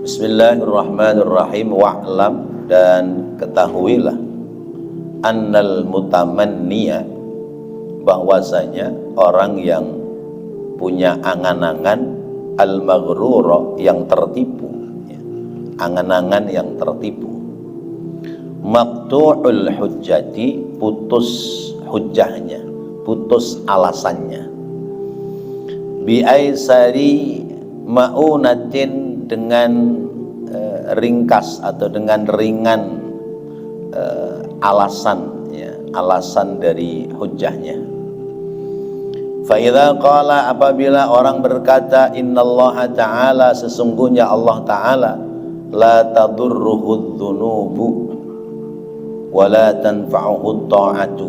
Bismillahirrahmanirrahim. Wa'lam, dan ketahuilah, annal mutamanniya, bahwasanya orang yang punya angan-angan, al-maghrura, yang tertipu, angan-angan yang tertipu, maqtu'ul hujjati, putus hujjahnya, putus alasannya, bi'aisari ma'unatin, dengan ringkas atau dengan ringan alasan, ya, alasan dari hujjahnya. Fa idza qala, apabila orang berkata, innallaha ta'ala, sesungguhnya Allah ta'ala, la tadurruhu dzunubu wa la tanfa'uhu ta'atu,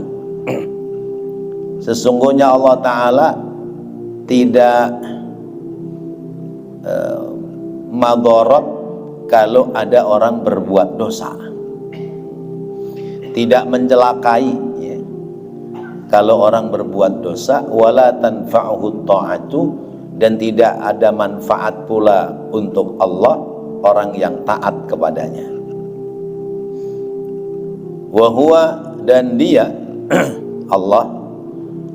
sesungguhnya Allah ta'ala tidak madorot kalau ada orang berbuat dosa, tidak mencelakai, ya, kalau orang berbuat dosa, wala tanfa'uhu ta'atu, dan tidak ada manfaat pula untuk Allah orang yang taat kepadanya. Wa huwa, dan dia Allah,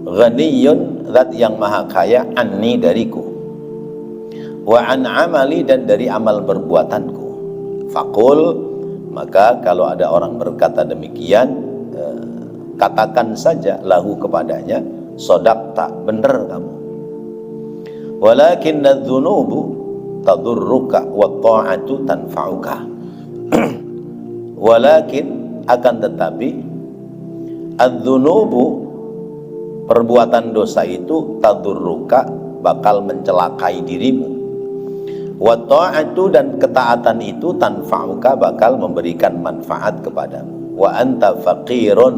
ghaniyun, zat yang maha kaya, anni, dariku, wa an amali, dan dari amal perbuatanku. Faqul, maka kalau ada orang berkata demikian, katakan saja lahu, kepadanya, sodaqta, benar kamu. Walakinna dzunubu tadurruka wa ta'atu tanfa'uka. Walakin, akan tetapi, adzunubu, perbuatan dosa itu, tadurruka, bakal mencelakai dirimu, wa ta'atu, dan ketaatan itu, tanfa'uka, bakal memberikan manfaat kepadamu, wa anta faqirun,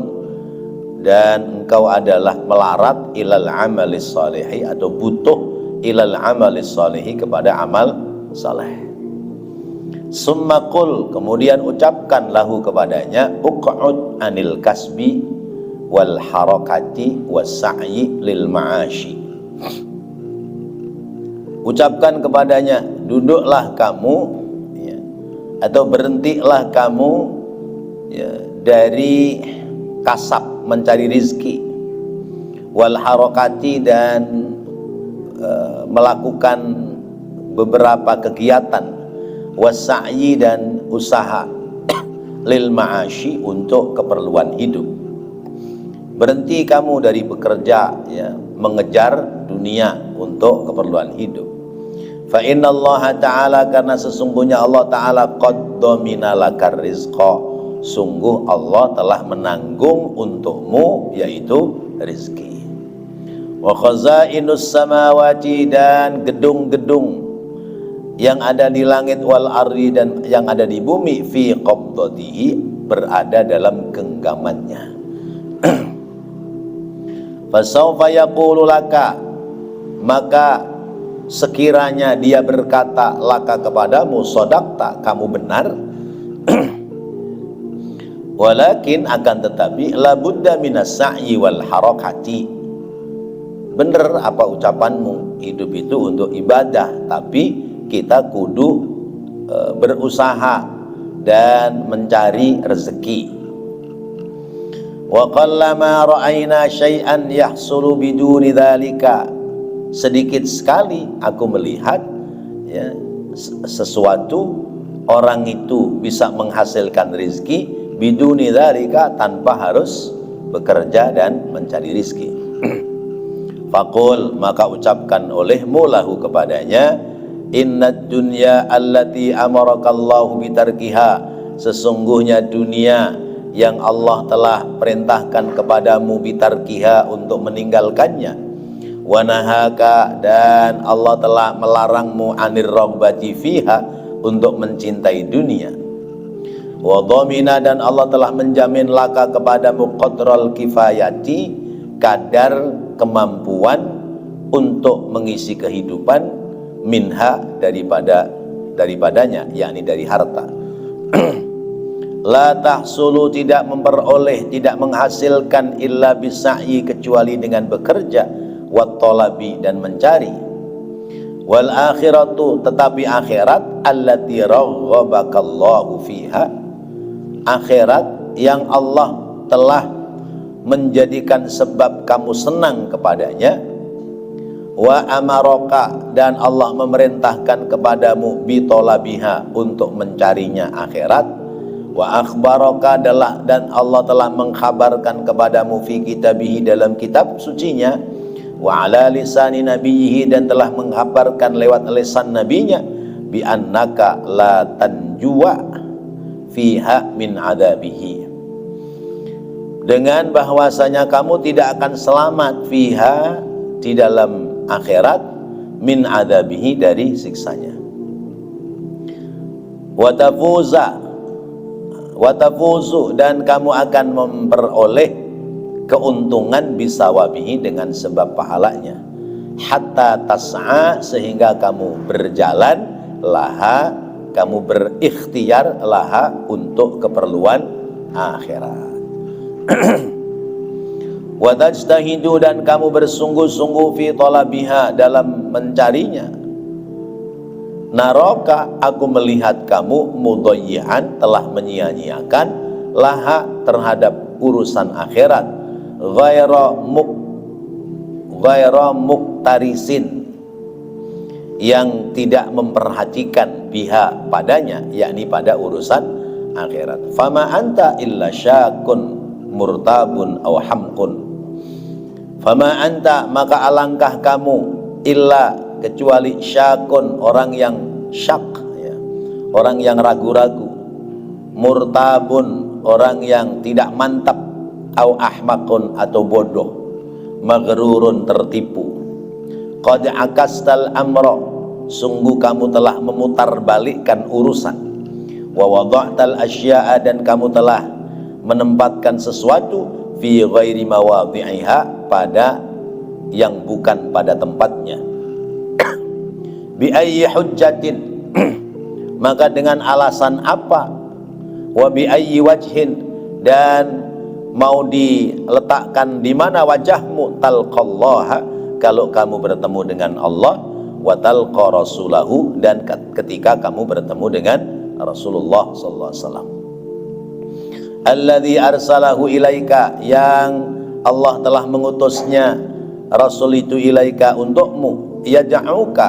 dan engkau adalah melarat, ilal amalis salihi, atau butuh ilal amalis salihi, kepada amal saleh. Summa qul, kemudian ucapkan lahu, kepadanya, uq'ud anil kasbi wal harakati was sa'yi lil ma'ashi, ucapkan kepadanya, duduklah kamu, ya, atau berhentilah kamu, ya, dari kasab, mencari rizki, wal harakati, dan melakukan beberapa kegiatan, wasa'yi, dan usaha, lil ma'ashi, untuk keperluan hidup. Berhenti kamu dari bekerja, ya, mengejar dunia untuk keperluan hidup. Fa innallaha ta'ala, karena sesungguhnya Allah ta'ala, qad domina lakar rizqa, sungguh Allah telah menanggung untukmu, yaitu rizki. Wa khazainus samawati, dan gedung-gedung yang ada di langit, wal ardi, dan yang ada di bumi, fi qabdatihi, berada dalam genggamannya. Fasawfa yaqulu laka, maka sekiranya dia berkata laka, kepadamu, sodakta, kamu benar. Walakin, akan tetapi, labudda minas sa'yi wal harakati, benar apa ucapanmu, hidup itu untuk ibadah, tapi kita kudu berusaha dan mencari rezeki. Wa qallama ra'ayna syai'an yahsulu biduni dzalika, sedikit sekali aku melihat, ya, sesuatu orang itu bisa menghasilkan rizki biduni dzalika, tanpa harus bekerja dan mencari rizki. Faqul, maka ucapkan olehmu lahu, kepadanya, innad dunya allati amarakallahu bitarkiha, sesungguhnya dunia yang Allah telah perintahkan kepadamu, bitarkiha, untuk meninggalkannya, wa nahaka, dan Allah telah melarangmu, anir raghbati fiha, untuk mencintai dunia, wa dhamina, dan Allah telah menjamin laka, kepadamu, qadral kifayati, kadar kemampuan untuk mengisi kehidupan, minha, daripadanya, yakni dari harta. La tahsulu, tidak memperoleh, tidak menghasilkan, illa bisa'yi, kecuali dengan bekerja, wat talabi, dan mencari, Wal akhiratu, tetapi akhirat, allati raghabakallahu fiha, akhirat yang Allah telah menjadikan sebab kamu senang kepadanya. Wa amaraka, dan Allah memerintahkan kepadamu bitolabiha, untuk mencarinya akhirat. Wa akhbaraka, dan Allah telah mengkhabarkan kepadamu fi kitabihi, dalam kitab sucinya. Wa ala lisani nabiyhi, dan telah mengkhabarkan lewat lisan nabinya, bi annaka la tanjuwa fiha min adabihi, dengan bahwasanya kamu tidak akan selamat fiha, di dalam akhirat, min adabihi, dari siksanya. Watafuzu, dan kamu akan memperoleh keuntungan bisawabihi, dengan sebab pahalanya. Hatta tas'a, sehingga kamu berjalan laha, kamu berikhtiar laha, untuk keperluan akhirat. Wa tajtahidu, dan kamu bersungguh-sungguh fi talabiha, dalam mencarinya. Naraka, aku melihat kamu mudayyi'an, telah menyia-nyiakan laha, terhadap urusan akhirat, ghaira muktarisin, yang tidak memperhatikan biha, padanya, yakni pada urusan akhirat. Fama anta illa syakun murtabun aw hamkun. Fama anta, maka alangkah kamu, illa, kecuali syakun, orang yang syak, ya, orang yang ragu-ragu, murtabun, orang yang tidak mantap, aw ahmakun, atau bodoh, maghrurun, tertipu. Qad akastal amra, sungguh kamu telah memutarbalikkan urusan. Wa wada'tal asya'a, dan kamu telah menempatkan sesuatu fi ghairi mawadhi'iha, pada yang bukan pada tempatnya. Bi ayyi hujjatin, maka dengan alasan apa? Wa bi ayyi wajhin, dan mau diletakkan di mana wajahmu, talqallaha, kalau kamu bertemu dengan Allah, wa talqa rasulahu, dan ketika kamu bertemu dengan Rasulullah sallallahu alaihi wasallam. Alladzi arsalahu ilaika, yang Allah telah mengutusnya Rasul itu ilaika, untukmu. Yad'uka,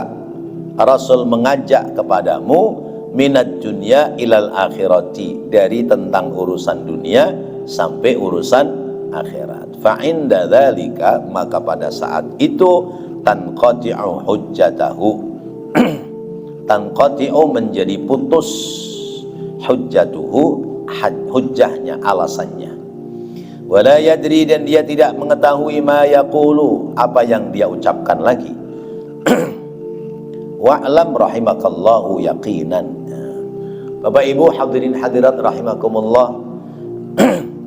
Rasul mengajak kepadamu, minad dunya ilal akhirati, dari tentang urusan dunia sampai urusan akhirat. Fa inda dzalika, maka pada saat itu, tanqati'u hujjatahu, tanqati'u, menjadi putus, hujjatuhu, hujjahnya, alasannya. Wala yadri, dan dia tidak mengetahui, ma yaqulu, apa yang dia ucapkan lagi. Wa'lam rahimakallahu yaqinan. Bapak Ibu hadirin hadirat rahimakumullah,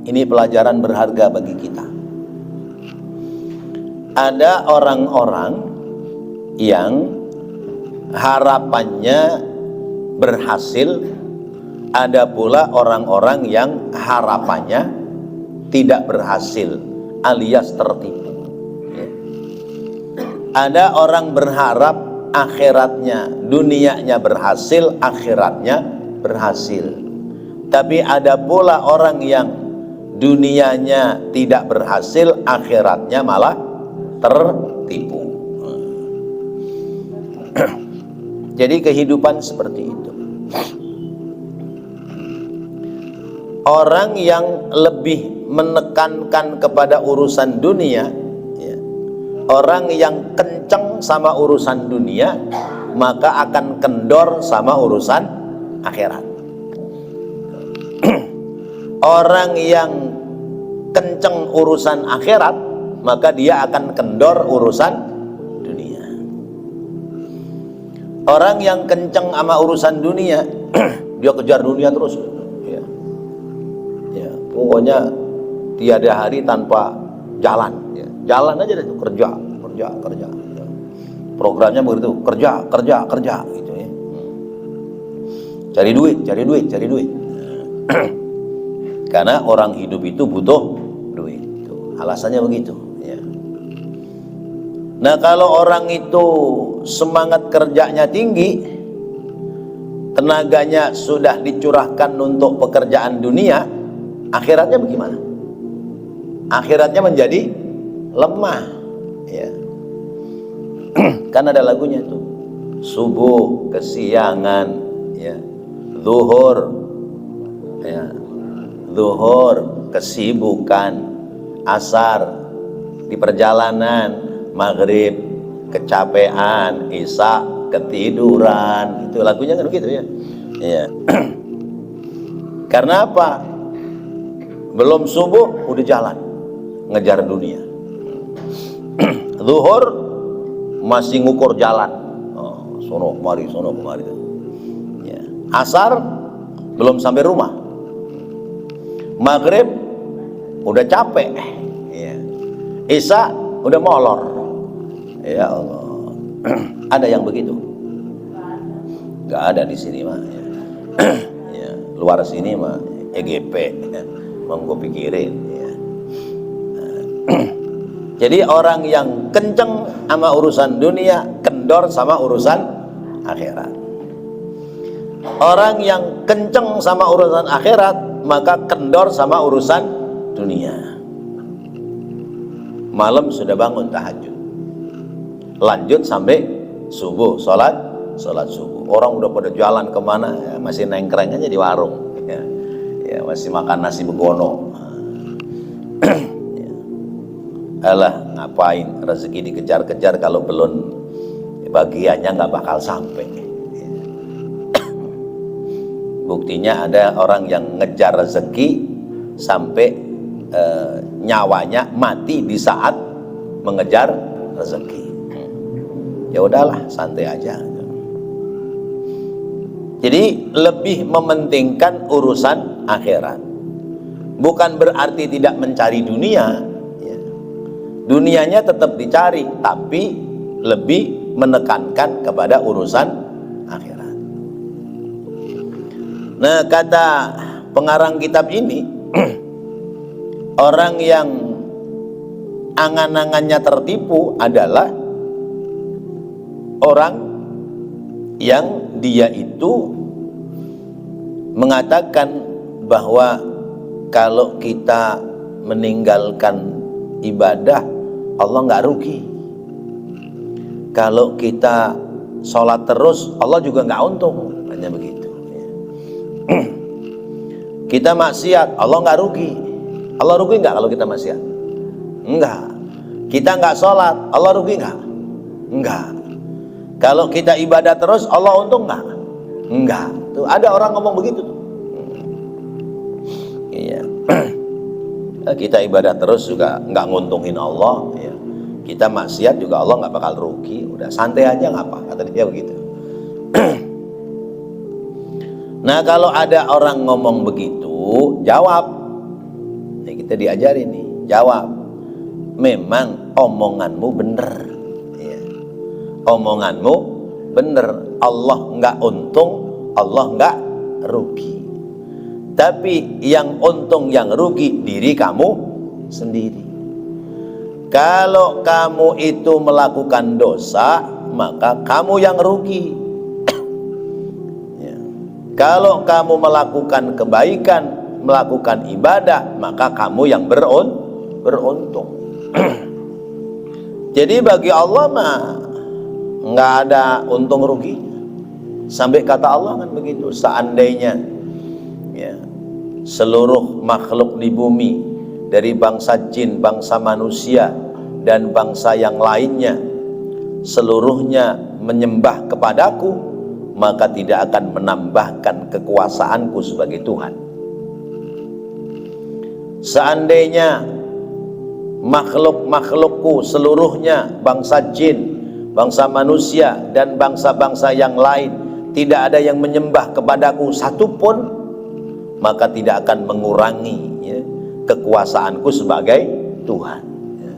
ini pelajaran berharga bagi kita. Ada orang-orang yang harapannya berhasil, ada pula orang-orang yang harapannya tidak berhasil, alias tertipu. Ada orang berharap akhiratnya, dunianya berhasil, akhiratnya berhasil. Tapi ada pula orang yang dunianya tidak berhasil, akhiratnya malah tertipu. Jadi kehidupan seperti itu. Orang yang lebih menekankan kepada urusan dunia, ya, orang yang kenceng sama urusan dunia, maka akan kendor sama urusan akhirat. Orang yang kenceng urusan akhirat, maka dia akan kendor urusan dunia. Orang yang kenceng sama urusan dunia, dia kejar dunia terus. Pokoknya tiada hari tanpa jalan, ya. Jalan aja deh, kerja. Programnya begitu, kerja gitu ya. Cari duit. Karena orang hidup itu butuh duit. Alasannya begitu, ya. Nah, kalau orang itu semangat kerjanya tinggi, tenaganya sudah dicurahkan untuk pekerjaan dunia, akhiratnya bagaimana? Akhiratnya menjadi lemah, ya. Kan ada lagunya tuh, subuh kesiangan, ya, zuhur, ya, zuhur kesibukan, asar di perjalanan, maghrib kecapean, isya ketiduran. Itu lagunya kan begitu, ya. Ya. Karena apa? Belum subuh udah jalan ngejar dunia. Zuhur masih ngukur jalan, sono kemari, sono kemari, ya. Asar belum sampai rumah, maghrib udah capek, ya. Isya udah molor. Ya Allah. Ada yang begitu? Gak ada di sini mah, ya. Ya, luar sini mah EGP, ya. Monggo pikirin, ya. Jadi orang yang kenceng sama urusan dunia, kendor sama urusan akhirat. Orang yang kenceng sama urusan akhirat, maka kendor sama urusan dunia. Malam sudah bangun tahajud, lanjut sampai subuh, sholat subuh. Orang udah pada jalan kemana, ya, masih nengkreng aja di warung, ya. Ya, masih makan nasi begono. Alah, ngapain rezeki dikejar-kejar kalau belum bagiannya nggak bakal sampai. Buktinya ada orang yang ngejar rezeki sampai nyawanya mati di saat mengejar rezeki. Ya udahlah, santai aja. Jadi lebih mementingkan urusan akhirat. Bukan berarti tidak mencari dunia. Dunianya tetap dicari, tapi lebih menekankan kepada urusan akhirat. Nah, kata pengarang kitab ini, orang yang angan-angannya tertipu adalah orang yang dia itu mengatakan bahwa kalau kita meninggalkan ibadah, Allah nggak rugi. Kalau kita sholat terus, Allah juga nggak untung. Hanya begitu. Kita maksiat, Allah nggak rugi. Allah rugi nggak kalau kita maksiat? Enggak. Kita nggak sholat, Allah rugi nggak? Enggak. Kalau kita ibadah terus, Allah untung nggak? Enggak. Tuh ada orang ngomong begitu tuh. Iya. Kita ibadah terus juga nggak nguntungin Allah, ya. Kita maksiat juga Allah nggak bakal rugi. Udah santai aja, ngapa? Kata dia begitu. Nah, kalau ada orang ngomong begitu, jawab. Ya, kita diajarin nih, jawab. Memang omonganmu bener, ya. Omonganmu bener. Allah nggak untung, Allah nggak rugi. Tapi yang untung, yang rugi diri kamu sendiri. Kalau kamu itu melakukan dosa, maka kamu yang rugi. Ya. Kalau kamu melakukan kebaikan, melakukan ibadah, maka kamu yang beruntung. Jadi bagi Allah mah nggak ada untung ruginya. Sampai kata Allah kan begitu, seandainya, ya, seluruh makhluk di bumi, dari bangsa jin, bangsa manusia, dan bangsa yang lainnya, seluruhnya menyembah kepadaku, maka tidak akan menambahkan kekuasaanku sebagai Tuhan. Seandainya makhluk-makhlukku seluruhnya, bangsa jin, bangsa manusia, dan bangsa-bangsa yang lain, tidak ada yang menyembah kepadaku satupun, maka tidak akan mengurangi, ya, kekuasaanku sebagai Tuhan. Ya.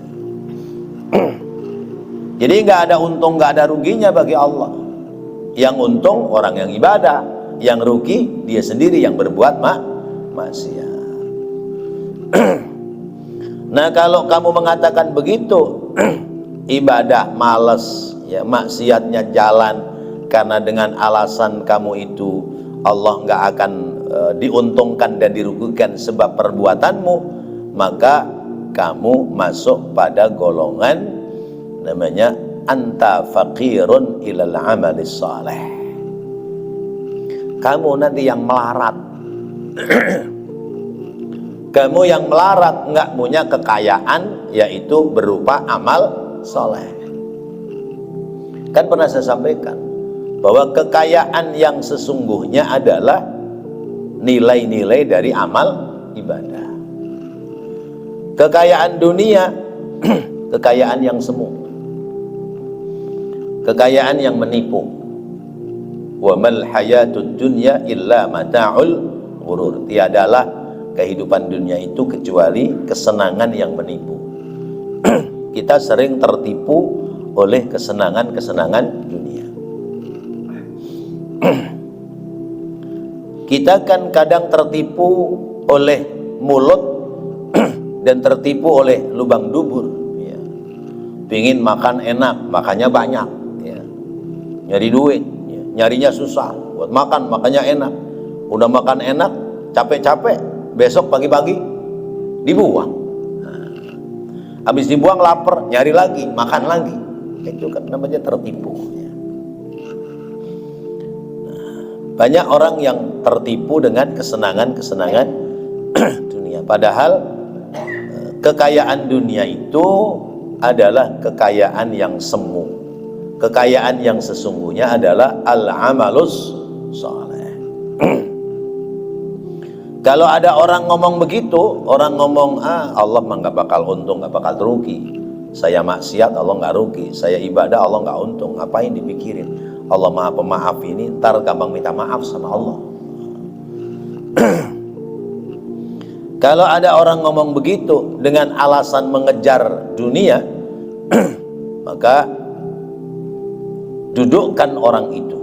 Jadi nggak ada untung, nggak ada ruginya bagi Allah. Yang untung orang yang ibadah, yang rugi dia sendiri yang berbuat maksiat. Nah, kalau kamu mengatakan begitu, ibadah males, ya maksiatnya jalan karena dengan alasan kamu itu Allah nggak akan diuntungkan dan dirugikan sebab perbuatanmu, maka kamu masuk pada golongan namanya anta faqirun ilal amalis saleh. Kamu nanti yang melarat. Kamu yang melarat, nggak punya kekayaan, yaitu berupa amal soleh. Kan pernah saya sampaikan bahwa kekayaan yang sesungguhnya adalah nilai-nilai dari amal ibadah. Kekayaan dunia kekayaan yang semu, kekayaan yang menipu. Wa mal hayatud dunya illa mata'ul ghurur. Tiadalah kehidupan dunia itu kecuali kesenangan yang menipu. Kita sering tertipu oleh kesenangan-kesenangan dunia. Kita kan kadang tertipu oleh mulut dan tertipu oleh lubang dubur, ya. Pingin makan enak, makannya banyak, ya. Nyari duit, ya. Nyarinya susah, buat makan makanya enak. Udah makan enak, capek-capek, besok pagi-pagi dibuang. Habis dibuang lapar, nyari lagi, makan lagi. Itu kan namanya tertipu, ya. Banyak orang yang tertipu dengan kesenangan-kesenangan dunia. Padahal kekayaan dunia itu adalah kekayaan yang semu. Kekayaan yang sesungguhnya adalah al-amalus saleh. Kalau ada orang ngomong begitu, orang ngomong Allah mah nggak bakal untung, nggak bakal rugi. Saya maksiat Allah nggak rugi, saya ibadah Allah nggak untung. Ngapain dipikirin? Allah Maha Pemaaf ini, ntar gampang minta maaf sama Allah. Kalau ada orang ngomong begitu dengan alasan mengejar dunia, maka dudukkan orang itu.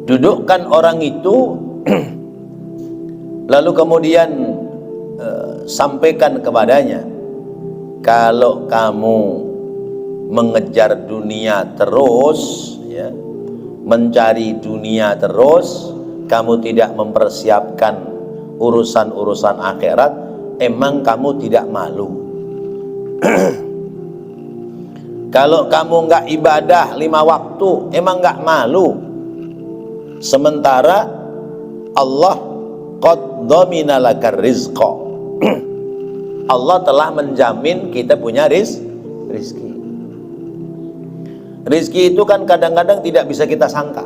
Dudukkan orang itu, lalu kemudian sampaikan kepadanya, kalau kamu mengejar dunia terus, ya, mencari dunia terus, kamu tidak mempersiapkan urusan-urusan akhirat, emang kamu tidak malu? Kalau kamu nggak ibadah 5 waktu, emang nggak malu? Sementara Allah qad dhamina lakar rizqa. Allah telah menjamin kita punya rizki. Rizki itu kan kadang-kadang tidak bisa kita sangka.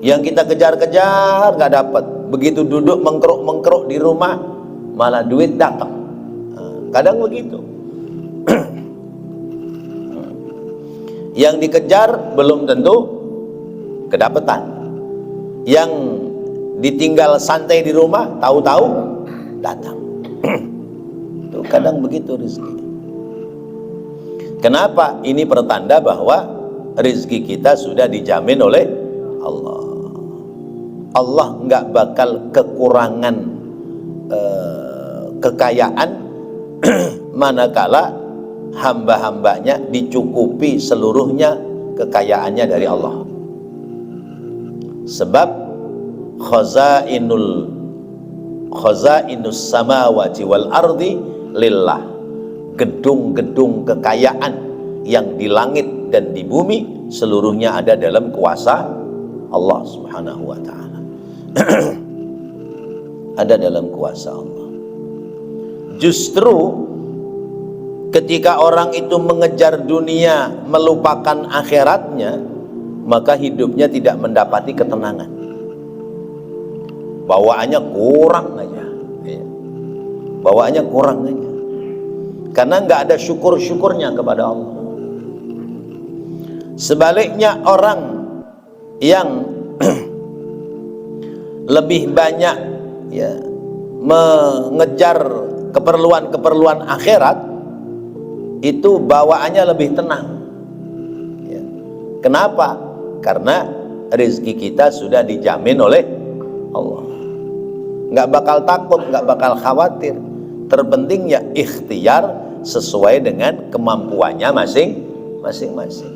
Yang kita kejar-kejar gak dapat. Begitu duduk mengkeruk-mengkeruk di rumah, malah duit datang. Kadang begitu. Yang dikejar belum tentu kedapatan. Yang ditinggal santai di rumah, tahu-tahu datang. Itu kadang begitu rezeki. Kenapa? Ini pertanda bahwa rezeki kita sudah dijamin oleh Allah. Allah nggak bakal kekurangan kekayaan manakala hamba-hambanya dicukupi seluruhnya kekayaannya dari Allah. Sebab khazainus samawati wal ardi lillah. Gedung-gedung kekayaan yang di langit dan di bumi seluruhnya ada dalam kuasa Allah Subhanahu wa ta'ala. Ada dalam kuasa Allah. Justru ketika orang itu mengejar dunia melupakan akhiratnya, maka hidupnya tidak mendapati ketenangan. Bawaannya kurang aja, ya. Bawaannya kurang aja. Karena nggak ada syukur-syukurnya kepada Allah. Sebaliknya orang yang lebih banyak, ya, mengejar keperluan-keperluan akhirat, itu bawaannya lebih tenang, ya. Kenapa? Karena rezeki kita sudah dijamin oleh Allah. Nggak bakal takut, nggak bakal khawatir. Terpenting ya ikhtiar sesuai dengan kemampuannya masing-masing.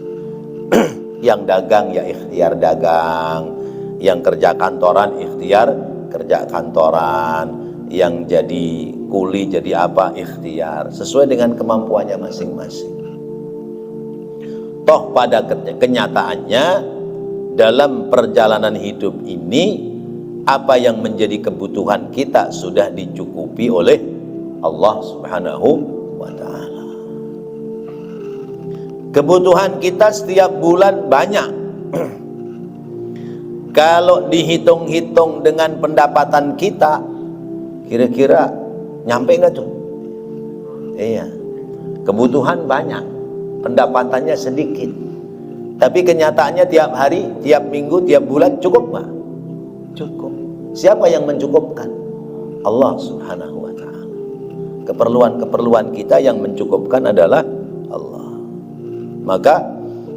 Yang dagang ya ikhtiar dagang, yang kerja kantoran ikhtiar kerja kantoran, yang jadi kuli jadi apa ikhtiar, sesuai dengan kemampuannya masing-masing. Toh pada kenyataannya dalam perjalanan hidup ini, apa yang menjadi kebutuhan kita sudah dicukupi oleh Allah Subhanahu wa ta'ala. Kebutuhan kita setiap bulan banyak. Kalau dihitung-hitung dengan pendapatan kita, kira-kira nyampe nggak tuh? Iya, kebutuhan banyak, pendapatannya sedikit. Tapi kenyataannya tiap hari, tiap minggu, tiap bulan cukup nggak? Cukup. Siapa yang mencukupkan? Allah Subhanahu wa ta'ala. Keperluan-keperluan kita yang mencukupkan adalah Allah. Maka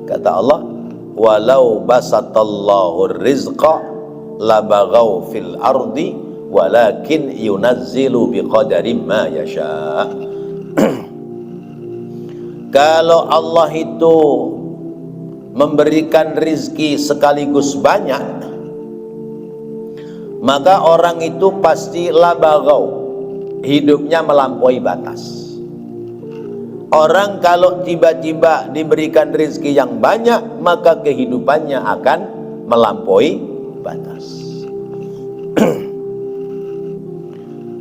kata Allah, walau basatallahu rizqa labaghaw fil ardi walakin yunazzilu biqadarin ma yasha. Kalau Allah itu memberikan rizki sekaligus banyak, maka orang itu pasti labaghaw, hidupnya melampaui batas. Orang kalau tiba-tiba diberikan rezeki yang banyak, maka kehidupannya akan melampaui batas.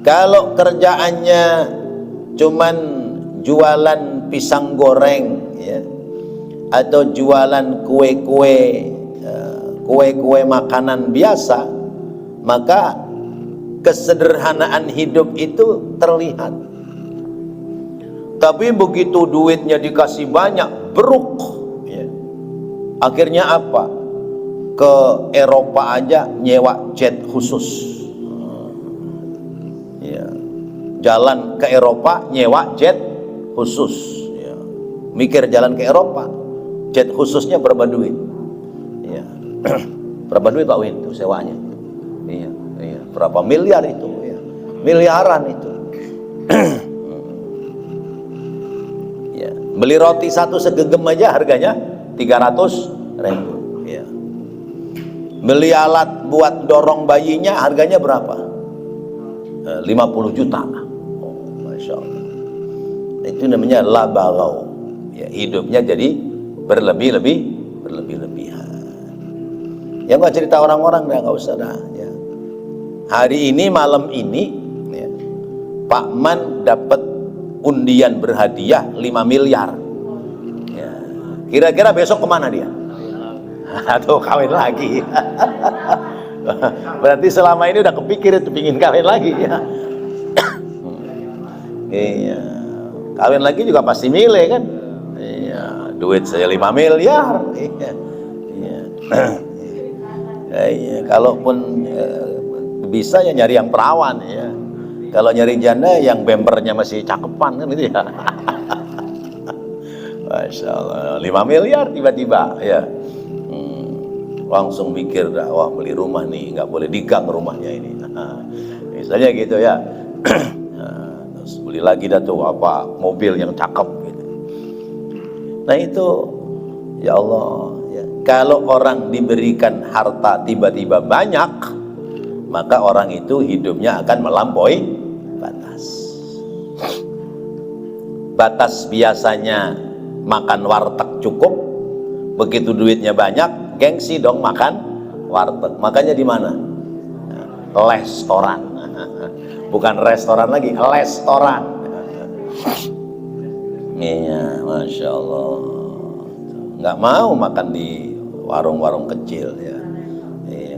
Kalau kerjaannya cuman jualan pisang goreng ya, atau jualan kue-kue makanan biasa, maka kesederhanaan hidup itu terlihat. Tapi begitu duitnya dikasih banyak, beruk ya. Akhirnya apa? Ke Eropa aja nyewa jet khusus ya. Jalan ke Eropa nyewa jet khusus ya. Mikir jalan ke Eropa, jet khususnya berapa duit ya. Berapa duit Pak Win itu sewanya? Iya, iya. Berapa miliar itu ya. Miliaran itu. Beli roti satu segegem aja harganya 300.000 ya. Beli alat buat dorong bayinya harganya berapa? 50 juta. Oh, Masya Allah. Itu namanya labaghaw ya, hidupnya jadi berlebihan. Ya nggak cerita orang-orang, nggak usah dah ya. Hari ini malam ini ya, Pak Man dapat undian berhadiah 5 miliar ya. Kira-kira besok kemana dia? Atau kawin lagi. Berarti selama ini udah kepikir itu pingin kawin lagi ya. Iya, kawin lagi juga pasti milih kan. Iya, duit saya 5 miliar. Iya, iya. Iya, kalaupun bisa ya nyari yang perawan ya. Kalau nyari janda yang bempernya masih cakepan kan gitu ya. Masya Allah, 5 miliar tiba-tiba ya. Langsung mikir dah, wah beli rumah nih, nggak boleh digang rumahnya ini. Misalnya gitu ya. Terus beli lagi dah tuh apa mobil yang cakep gitu. Nah itu ya Allah ya. Kalau orang diberikan harta tiba-tiba banyak, maka orang itu hidupnya akan melampaui batas. Batas biasanya makan warteg cukup, begitu duitnya banyak, gengsi dong makan warteg. Makanya di mana? Restoran. Bukan restoran lagi, restoran. Iya, Masya Allah. Nggak mau makan di warung-warung kecil ya.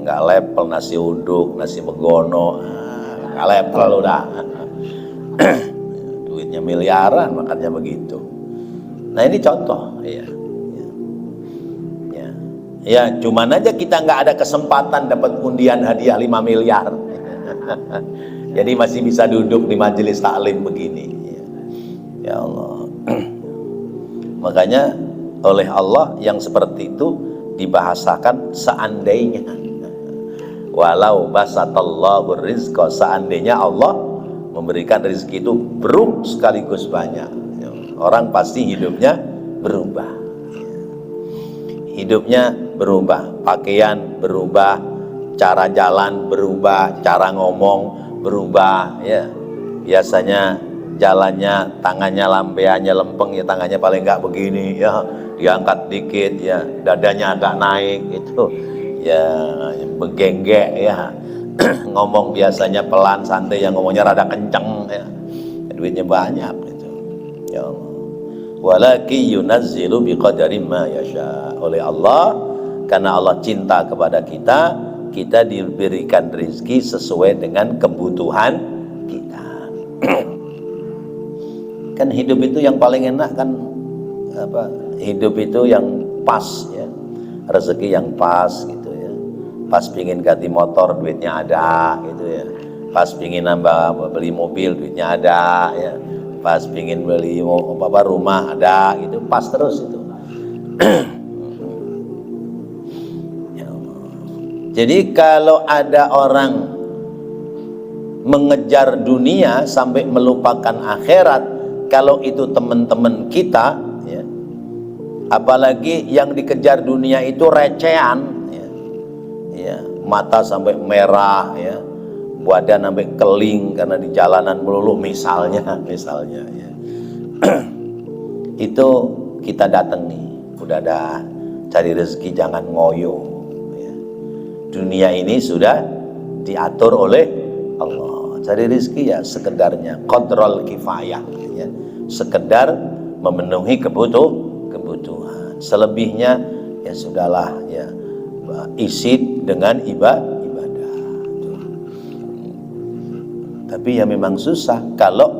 Nggak level nasi uduk, nasi megono, nggak level udah. Duitnya miliaran makannya begitu. Nah ini contoh ya. Ya cuman aja kita nggak ada kesempatan dapat undian hadiah 5 miliar. Jadi masih bisa duduk di majelis taklim begini ya Allah. Makanya oleh Allah yang seperti itu dibahasakan seandainya. Walau basatallahu rizqa, seandainya Allah memberikan rezeki itu beruk sekaligus banyak ya. orang pasti hidupnya berubah. Hidupnya berubah, pakaian berubah, cara jalan berubah, cara ngomong berubah, ya. Biasanya jalannya tangannya lambeannya lempeng, ya tangannya paling enggak begini, ya, diangkat dikit, ya, dadanya agak naik, itu ya begenggek, ya. Ngomong biasanya pelan santai, yang ngomongnya rada kenceng, ya. Duitnya banyak gitu. Ya Allah. Walaki yunazzilu biqadari ma yasha. Oleh Allah, karena Allah cinta kepada kita, kita diberikan rezeki sesuai dengan kebutuhan kita. Kan hidup itu yang paling enak kan apa? Hidup itu yang pas, ya. Rezeki yang pas gitu, ya. Pas pingin ganti motor duitnya ada gitu, ya. Pas pingin nambah beli mobil duitnya ada, ya. Pas pingin beli rumah ada gitu, pas terus itu. Ya Allah. Jadi kalau ada orang mengejar dunia sampai melupakan akhirat, kalau itu teman-teman kita, ya, apalagi yang dikejar dunia itu recehan, ya, ya, mata sampai merah, ya, badan sampai keling karena di jalanan melulu misalnya ya. Itu kita datang nih, udah ada cari rezeki, jangan ngoyo, ya. Dunia ini sudah diatur oleh Allah. Cari rezeki ya sekedarnya, qadrul kifayah, ya. Sekedar memenuhi kebutuhan. Selebihnya ya sudahlah, ya, isi dengan ibadah. Tapi ya memang susah kalau,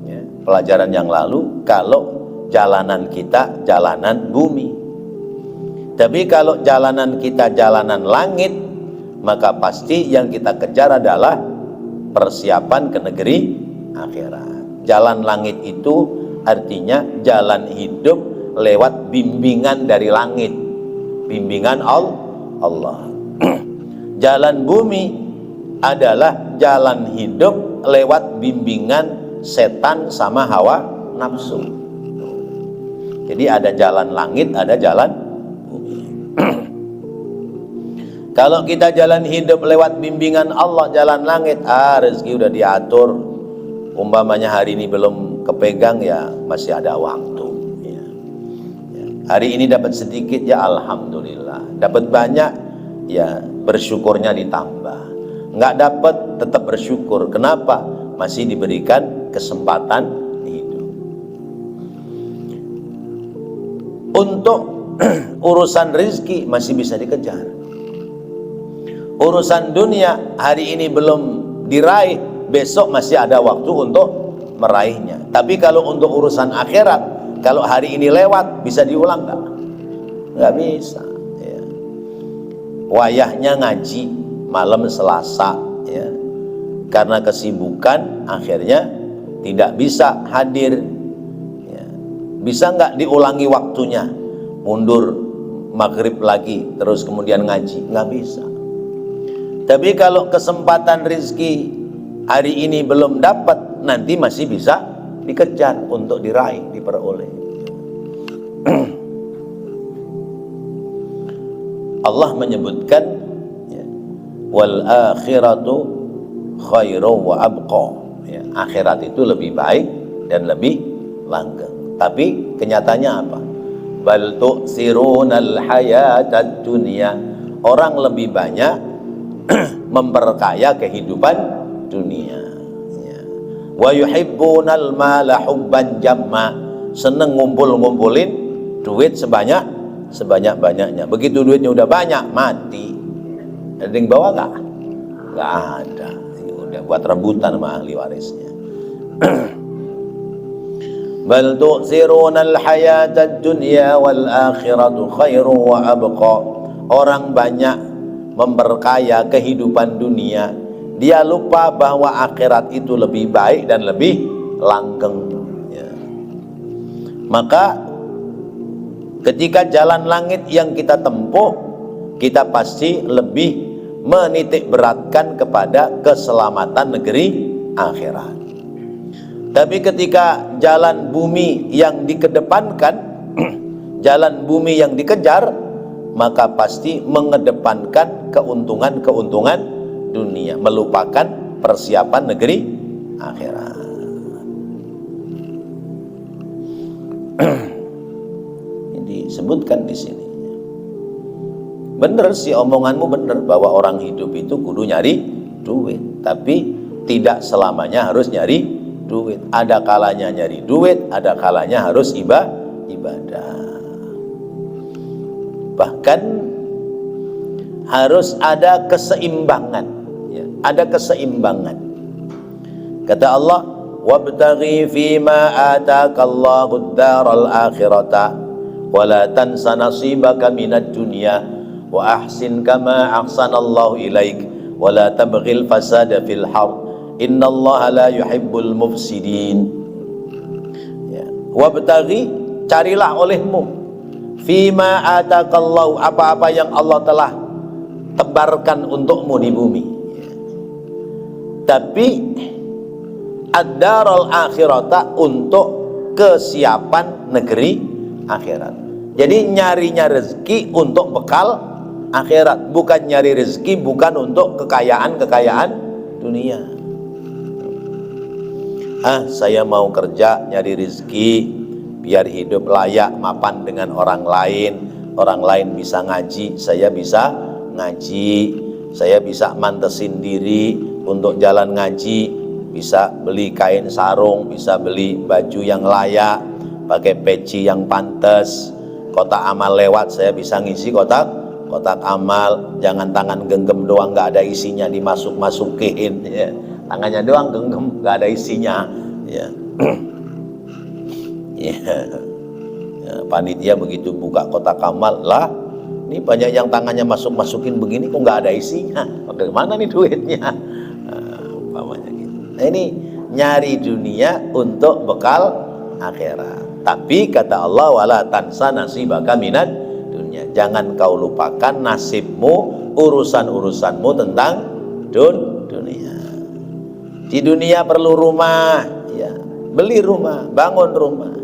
ya, pelajaran yang lalu, kalau jalanan kita jalanan bumi. Tapi kalau jalanan kita jalanan langit, maka pasti yang kita kejar adalah persiapan ke negeri akhirat. Jalan langit itu artinya jalan hidup lewat bimbingan dari langit, bimbingan Allah. Jalan bumi adalah jalan hidup lewat bimbingan setan sama hawa nafsu. Jadi ada jalan langit, ada jalan bumi. Kalau kita jalan hidup lewat bimbingan Allah, jalan langit, rezeki udah diatur. Umpamanya hari ini belum kepegang, ya masih ada waktu, ya. Ya. Hari ini dapat sedikit, ya alhamdulillah. Dapat banyak, ya bersyukurnya ditambah. Nggak dapat, tetap bersyukur. Kenapa? Masih diberikan kesempatan hidup. Untuk urusan rezeki masih bisa dikejar. Urusan dunia hari ini belum diraih, besok masih ada waktu untuk meraihnya. Tapi kalau untuk urusan akhirat, kalau hari ini lewat, bisa diulang nggak? Nggak bisa, ya. Wayahnya ngaji malam Selasa, ya, karena kesibukan akhirnya tidak bisa hadir, ya. Bisa nggak diulangi waktunya, mundur maghrib lagi terus kemudian ngaji? Nggak bisa. Tapi kalau kesempatan rezeki hari ini belum dapat, nanti masih bisa dikejar untuk diraih, diperoleh. Allah menyebutkan wal akhiratu khairu wa abqa, ya, akhirat itu lebih baik dan lebih langgeng. Tapi kenyataannya apa? Bal tu'sirunal hayatad dunya. Orang lebih banyak memperkaya kehidupan dunia, ya. Wa yuhibbunal mala hubban jamma. Seneng ngumpulin duit sebanyak-banyaknya. Begitu duitnya udah banyak, mati. Ada yang bawa nggak? Nggak ada. Udah buat rebutan sama ahli warisnya. Bal tu'sirunal hayatad dunya wal akhiratu khairu wa abqa. Orang banyak memperkaya kehidupan dunia, dia lupa bahwa akhirat itu lebih baik dan lebih langgeng, ya. Maka ketika jalan langit yang kita tempuh, kita pasti lebih menitik beratkan kepada keselamatan negeri akhirat. Tapi ketika jalan bumi yang dikedepankan, jalan bumi yang dikejar, maka pasti mengedepankan keuntungan-keuntungan dunia, melupakan persiapan negeri akhirat. Ini disebutkan di sini. Bener sih omonganmu, bener bahwa orang hidup itu kudu nyari duit, tapi tidak selamanya harus nyari duit. Ada kalanya nyari duit, ada kalanya harus ibadah. Bahkan harus ada keseimbangan, ya, ada keseimbangan. Kata Allah, wabtaghi fima ataqallahu ad-daral akhirata wa la tansa nasibaka minad dunya wa ahsin kama ahsanallahu ilaik wa la tabghil fasada fil ardh innallaha la yuhibbul mufsidin. Ya. Wabtaghi, carilah olehmu, fima ataqallahu, apa-apa yang Allah telah tebarkan untukmu di bumi. Ya. Tapi ad-daral akhirata, untuk kesiapan negeri akhirat. Jadi nyarinya rezeki untuk bekal akhirat, bukan nyari rezeki bukan untuk kekayaan dunia. Saya mau kerja nyari rezeki biar hidup layak mapan dengan orang lain bisa ngaji, saya bisa ngaji, saya bisa mantesin diri untuk jalan ngaji, bisa beli kain sarung, bisa beli baju yang layak, pakai peci yang pantas. Kotak amal lewat, saya bisa ngisi kotak amal. Jangan tangan genggam doang nggak ada isinya dimasuk-masukin, ya. Tangannya doang genggam nggak ada isinya, ya. Ya. Ya, panitia begitu buka kotak amal, lah ini banyak yang tangannya masuk-masukin begini kok nggak ada isinya, bagaimana nih duitnya? Umpamanya gitu. Nah, ini nyari dunia untuk bekal akhirat. Tapi kata Allah, wala tansa nasibaka minad dunya, jangan kau lupakan nasibmu, urusan-urusanmu tentang dunia. Di dunia perlu rumah, ya, beli rumah, bangun rumah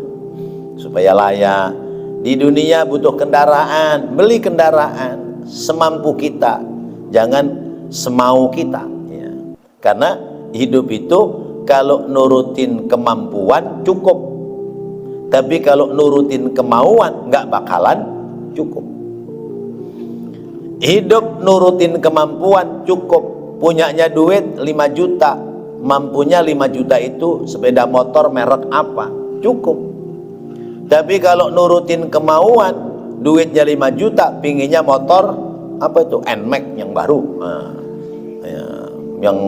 supaya layak. Di dunia butuh kendaraan, beli kendaraan semampu kita, jangan semau kita, ya. Karena hidup itu kalau nurutin kemampuan cukup, tapi kalau nurutin kemauan nggak bakalan cukup. Hidup nurutin kemampuan cukup, punyanya duit 5 juta, mampunya 5 juta itu sepeda motor merek apa, cukup. Tapi kalau nurutin kemauan, duitnya 5 juta, pinginnya motor apa itu, NMAX yang baru, ya, yang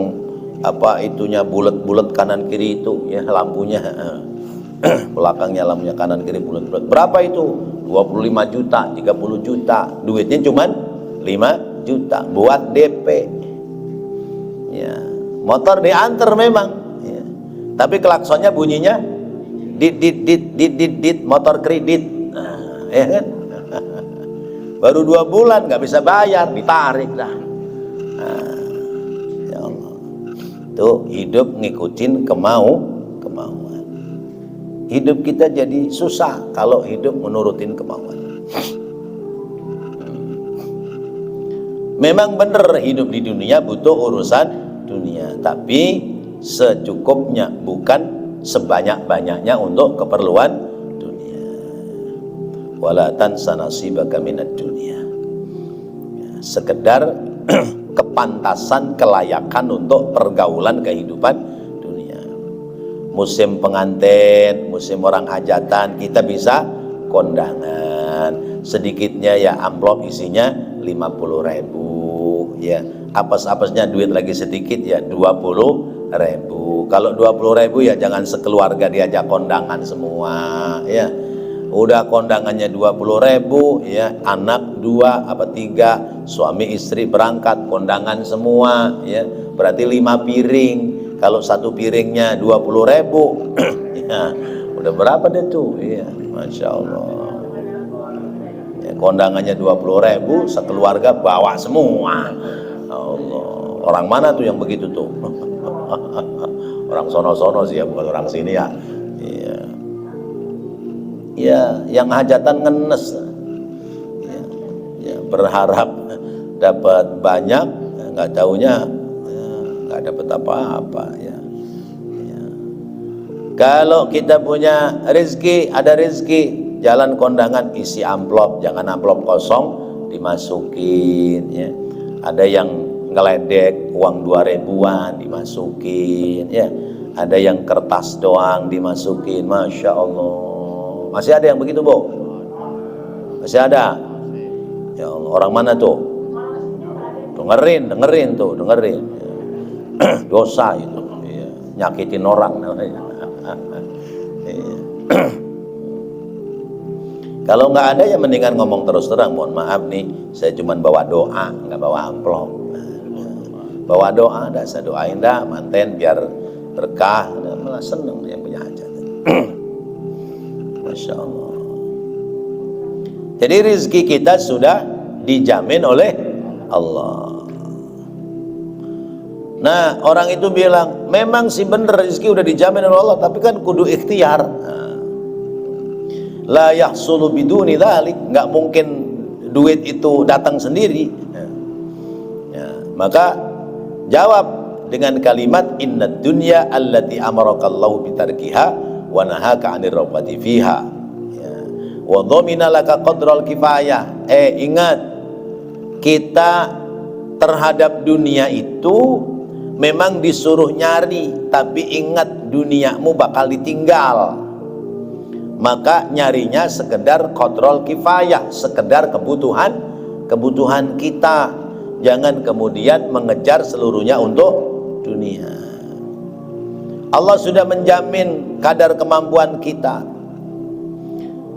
apa itunya bulat-bulat kanan kiri itu, ya, lampunya belakangnya lampunya kanan kiri bulat-bulat. Berapa itu? 25 juta, 30 juta. Duitnya cuman 5 juta buat DP. Ya, motor diantar memang, ya. Tapi klaksonnya bunyinya dit, motor kredit. Ya kan? Baru 2 bulan nggak bisa bayar, ditarik dah. Ya Allah. Tuh hidup ngikutin kemauan. Hidup kita jadi susah kalau hidup menurutin kemauan. Memang benar hidup di dunia butuh urusan dunia, tapi secukupnya, bukan sebanyak-banyaknya untuk keperluan dunia. Wala tansa nasibaka minad dunya. Ya, sekedar kepantasan, kelayakan untuk pergaulan kehidupan. Musim pengantin, musim orang hajatan, kita bisa kondangan. Sedikitnya ya amplop isinya 50.000, ya. Apes-apesnya duit lagi sedikit ya 20.000. Kalau 20.000 ya jangan sekeluarga diajak kondangan semua, ya. Udah kondangannya 20.000, ya, anak 2 apa 3, suami istri berangkat kondangan semua, ya. Berarti 5 piring. Kalau 1 piringnya 20.000, ya, udah berapa deh tuh? Iya, masya Allah. Ya, kondangannya 20.000, sekeluarga bawa semua. Allah, orang mana tuh yang begitu tuh? orang sono-sono sih ya, bukan orang sini ya. Iya. Ya, yang hajatan ngenes. Ya, ya, berharap dapat banyak, nggak taunya nggak dapat apa-apa ya. Ya. Kalau kita punya rezeki, ada rezeki, jalan kondangan isi amplop, jangan amplop kosong dimasukin ya. Ada yang ngeledek uang 2 ribuan dimasukin ya. Ada yang kertas doang dimasukin, Masya Allah. Masih ada yang begitu, Bu? Masih ada? Ya Allah, orang mana tuh? Dengerin tuh, dengerin. Dosa itu, ya. Nyakitin orang namanya. Kalau nggak ada ya mendingan ngomong terus terang, mohon maaf nih, saya cuma bawa doa, nggak bawa amplop. Bawa doa, dah saya doain dah manten biar berkah, malah seneng yang punya hajat. Masya Allah. Jadi rezeki kita sudah dijamin oleh Allah. Nah, orang itu bilang, memang sih bener rezeki udah dijamin oleh Allah, tapi kan kudu ikhtiar. La yahsulu biduni dzalik, nggak mungkin duit itu datang sendiri. Ya, maka jawab dengan kalimat innad dunya allati amarakallahu bitarkiha wa nahaka 'anir raghbati fiha. Ya. Wa dhamina laka qadral kifayah. Ingat, kita terhadap dunia itu memang disuruh nyari, tapi ingat duniamu bakal ditinggal. Maka nyarinya sekedar qadral kifayah, sekedar kebutuhan kita. Jangan kemudian mengejar seluruhnya untuk dunia. Allah sudah menjamin kadar kemampuan kita.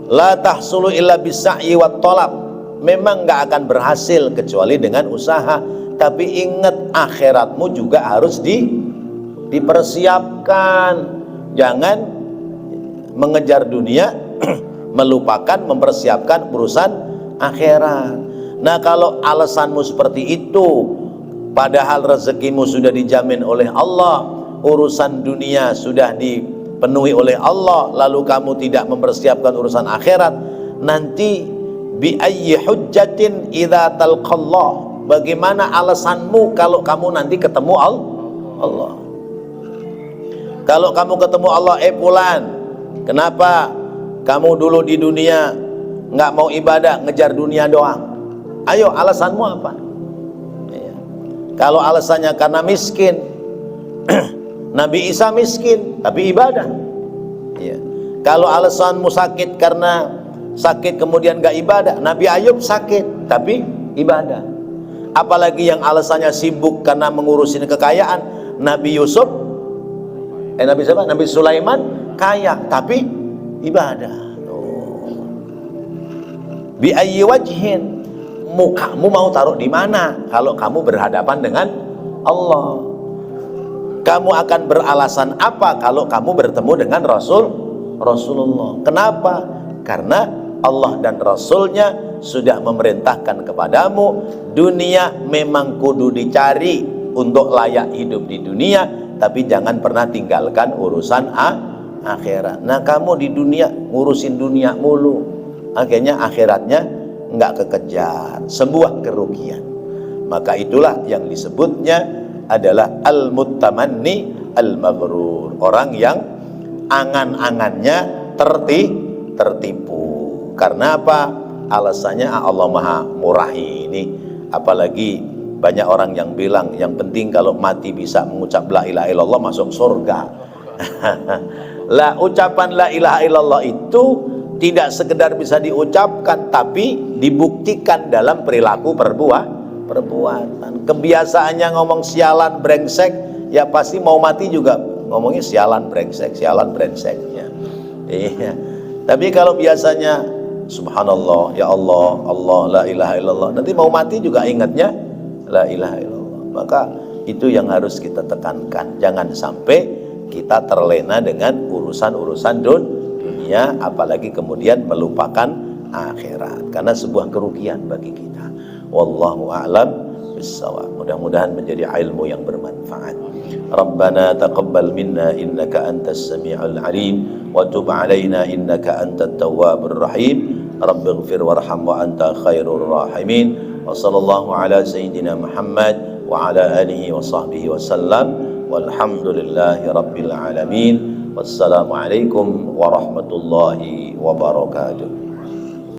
La tahsulu illa bisa'yi wat talab. Memang nggak akan berhasil kecuali dengan usaha. Tapi ingat, akhiratmu juga harus dipersiapkan. Jangan mengejar dunia melupakan mempersiapkan urusan akhirat. Nah, kalau alasanmu seperti itu, padahal rezekimu sudah dijamin oleh Allah, urusan dunia sudah dipenuhi oleh Allah, lalu kamu tidak mempersiapkan urusan akhirat, nanti bi ayyi hujjatin idza talqallah, bagaimana alasanmu kalau kamu nanti ketemu Allah? Kalau kamu ketemu Allah, fulan, kenapa kamu dulu di dunia nggak mau ibadah, ngejar dunia doang? Ayo, alasanmu apa? Ya. Kalau alasannya karena miskin, Nabi Isa miskin tapi ibadah. Ya. Kalau alasanmu sakit karena sakit kemudian nggak ibadah, Nabi Ayub sakit tapi ibadah. Apalagi yang alasannya sibuk karena mengurusin kekayaan, Nabi Yusuf, Nabi siapa? Nabi Sulaiman kaya tapi ibadah. Bi ayyi wajhin, mukamu mau taruh di mana kalau kamu berhadapan dengan Allah? Kamu akan beralasan apa kalau kamu bertemu dengan Rasulullah? Kenapa? Karena Allah dan Rasulnya sudah memerintahkan kepadamu, dunia memang kudu dicari untuk layak hidup di dunia, tapi jangan pernah tinggalkan urusan akhirat. Nah, kamu di dunia ngurusin dunia mulu, akhirnya akhiratnya nggak kekejar, sebuah kerugian. Maka itulah yang disebutnya adalah al-muttamanni al-maghrur, orang yang angan-angannya tertipu. Karena apa? Alasannya Allah Maha Murah ini. Apalagi banyak orang yang bilang yang penting kalau mati bisa mengucap la ilaha illallah masuk surga. Lah, ucapan la ilaha illallah itu tidak sekedar bisa diucapkan, tapi dibuktikan dalam perilaku perbuatan. Kebiasaannya ngomong sialan brengsek, ya pasti mau mati juga ngomongnya sialan brengsek ya. Iya. Tapi kalau biasanya subhanallah, ya Allah, Allah, la ilaha illallah, nanti mau mati juga ingatnya la ilaha illallah. Maka itu yang harus kita tekankan. Jangan sampai kita terlena dengan urusan-urusan dunia, apalagi kemudian melupakan akhirat, karena sebuah kerugian bagi kita. Wallahu a'lam bis-shawab. Mudah-mudahan menjadi ilmu yang bermanfaat. Rabbana taqabbal minna innaka antas sami'ul alim wa tub 'alaina innaka antat tawwabur rahim. Rabbighfir warham wa anta khairur rahimin. Wa sallallahu ala sayyidina Muhammad wa ala alihi wa sahbihi wa sallam. Walhamdulillahi rabbil alamin. Wassalamualaikum warahmatullahi wabarakatuh.